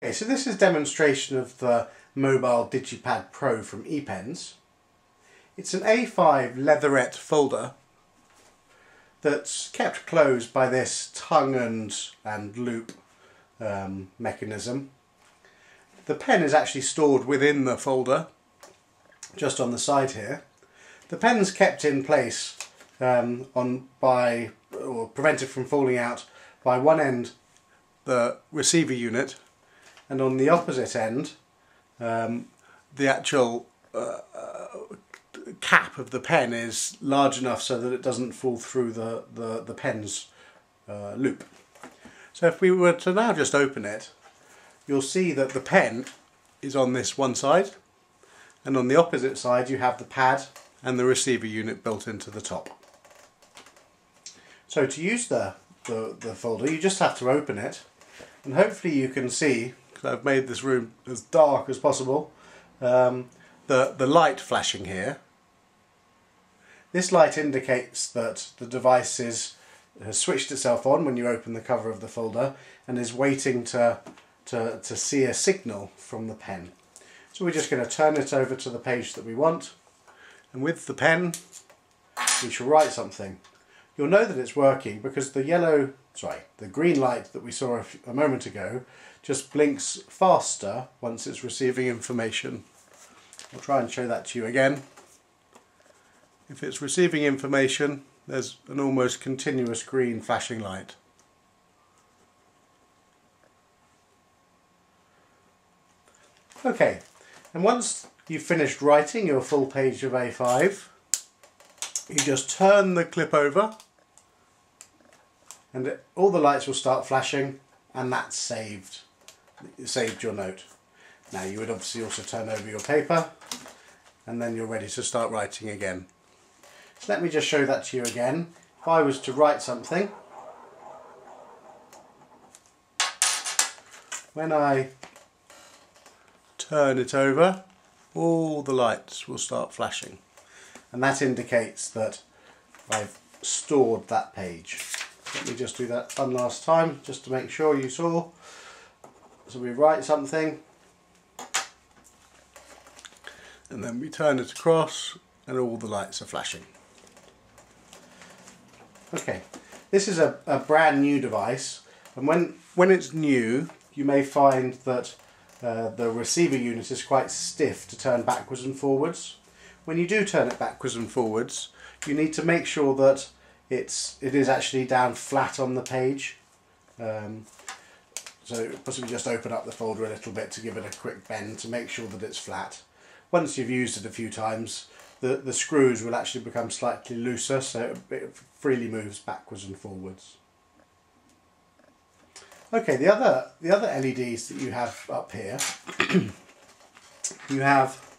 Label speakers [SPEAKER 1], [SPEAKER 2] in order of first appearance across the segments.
[SPEAKER 1] Okay, so this is a demonstration of the mobile digipad Pro from ePens. It's an A5 leatherette folder that's kept closed by this tongue and loop mechanism. The pen is actually stored within the folder, just on the side here. The pen's kept in place prevented from falling out by one end, the receiver unit, and on the opposite end the actual cap of the pen is large enough so that it doesn't fall through the pen's loop. So if we were to now just open it, you'll see that the pen is on this one side, and on the opposite side you have the pad and the receiver unit built into the top. So to use the folder, you just have to open it, and hopefully you can see, because I've made this room as dark as possible, the light flashing here. This light indicates that the device has switched itself on when you open the cover of the folder and is waiting to see a signal from the pen. So we're just going to turn it over to the page that we want, and with the pen we shall write something. You'll know that it's working because the green light that we saw a moment ago just blinks faster once it's receiving information. I'll try and show that to you again. If it's receiving information, there's an almost continuous green flashing light. Okay, and once you've finished writing your full page of A5, you just turn the clip over and all the lights will start flashing, and that's saved. You saved your note. Now you would obviously also turn over your paper, and then you're ready to start writing again. So let me just show that to you again. If I was to write something, when I turn it over, all the lights will start flashing, and that indicates that I've stored that page. Let me just do that one last time just to make sure you saw. So we write something and then we turn it across and all the lights are flashing. Okay, this is a brand new device, and when it's new you may find that the receiver unit is quite stiff to turn backwards and forwards. When you do turn it backwards and forwards, you need to make sure that it is actually down flat on the page. So possibly just open up the folder a little bit to give it a quick bend to make sure that it's flat. Once you've used it a few times, the screws will actually become slightly looser, so it freely moves backwards and forwards. Okay, the other LEDs that you have up here, you have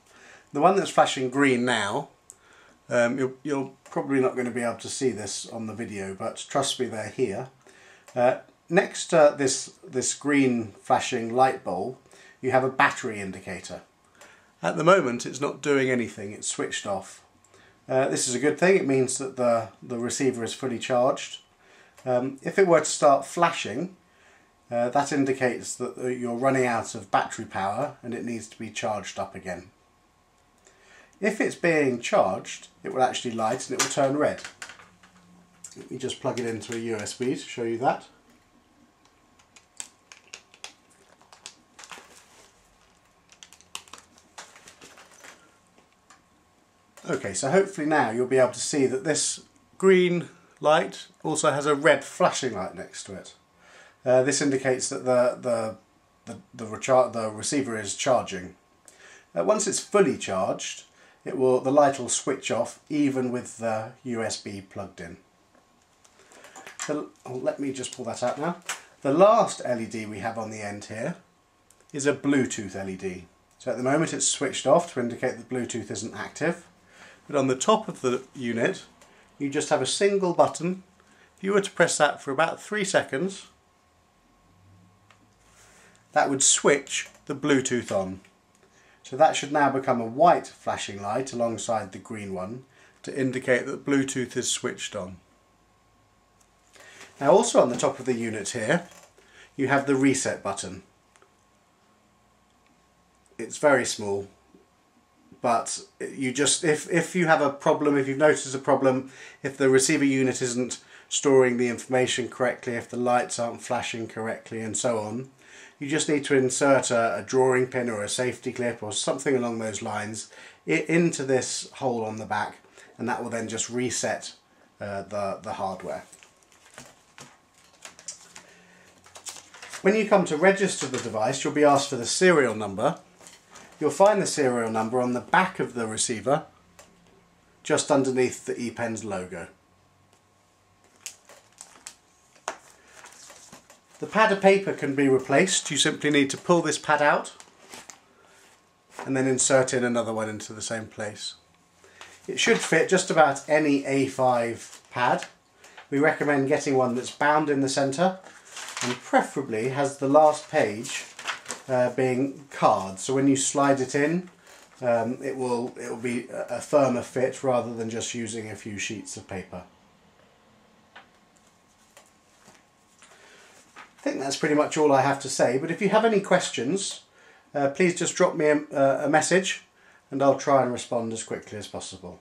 [SPEAKER 1] the one that's flashing green now. You're probably not going to be able to see this on the video, but trust me, they're here. Next to this green flashing light bulb, you have a battery indicator. At the moment it's not doing anything, it's switched off. This is a good thing, it means that the receiver is fully charged. If it were to start flashing, that indicates that you're running out of battery power and it needs to be charged up again. If it's being charged, it will actually light and it will turn red. Let me just plug it into a USB to show you that. Okay, so hopefully now you'll be able to see that this green light also has a red flashing light next to it. This indicates that the receiver is charging. Once it's fully charged, the light will switch off even with the USB plugged in. So let me just pull that out now. The last LED we have on the end here is a Bluetooth LED. So at the moment it's switched off to indicate that Bluetooth isn't active. But on the top of the unit you just have a single button. If you were to press that for about 3 seconds, that would switch the Bluetooth on. So that should now become a white flashing light alongside the green one to indicate that Bluetooth is switched on. Now also on the top of the unit here you have the reset button. It's very small, but you just, if you have a problem, if you've noticed a problem, if the receiver unit isn't storing the information correctly, if the lights aren't flashing correctly and so on, you just need to insert a drawing pin or a safety clip or something along those lines into this hole on the back, and that will then just reset the hardware. When you come to register the device, you'll be asked for the serial number. You'll find the serial number on the back of the receiver, just underneath the ePen's logo. The pad of paper can be replaced. You simply need to pull this pad out and then insert in another one into the same place. It should fit just about any A5 pad. We recommend getting one that's bound in the centre and preferably has the last page being card, so when you slide it in it will be a firmer fit rather than just using a few sheets of paper. I think that's pretty much all I have to say, but if you have any questions, please just drop me a message and I'll try and respond as quickly as possible.